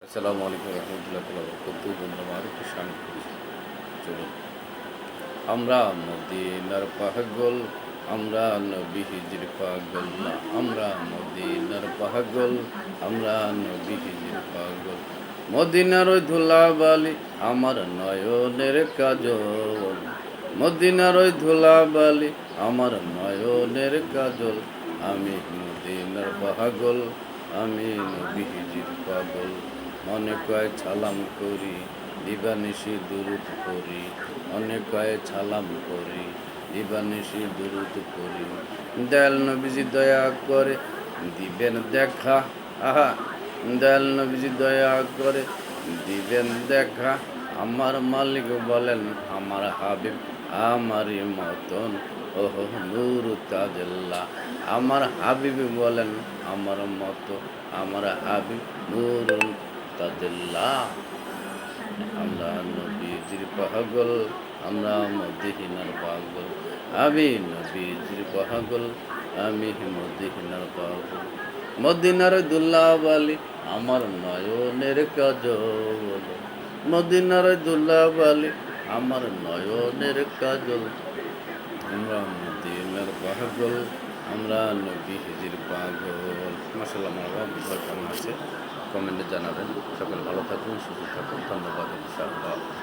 আসসালামু আলাইকুম রহমতুল্লাহ বরকাতুহু। বন্ধুরা আরেকটু শান্ত করি। চলুন আমরা মদিনার পাগল, আমরা নবীজির পাগল না, আমরা মদিনার পাগল, আমরা নবীজির পাগল। মদিনার ওই ধুলাবালি আমার নয়নের কাজল, মদিনার ওই ধুলাবালি আমার নয়নের কাজল। আমি মদিনার পাগল, আমি নবীজির পাগল। মনে কয় ছালাম করি, দিবানিশি দুরুদ করি, অনেক কয়ে ছালাম করি, দিবানিশি দুরুদ করি। দয়াল নবীজি দয়া করে দিবেন দেখা, আহা, দয়াল নবীজি দয়া করে দিবেন দেখা। আমার মালিক বলেন আমার হাবিব আমারই মতন, ওহো নূর তাজল্লা। আমার হাবিব বলেন আমার মতো, আমার হাবিব নূর তাজল্লা। আমরা নবীজির পাগল, আমরা মদিনার পাগল। আমি নবীজির পাগল, আমি মদিনার পাগল। মদিনার দুল্লাবালি আমার নয়নের কাজল, মদিনার দুল্লাবালি আমার নয়নের কাজল। আমরা মদিনার পাগল, আমরা নবীজির পাগল। মাশাআল্লাহ, আমার বাবা কেমন আছে কমেন্টে জানাবেন। সকল ভালো থাকুন, সুস্থ থাকুন। ধন্যবাদ ইনশাআল্লাহ।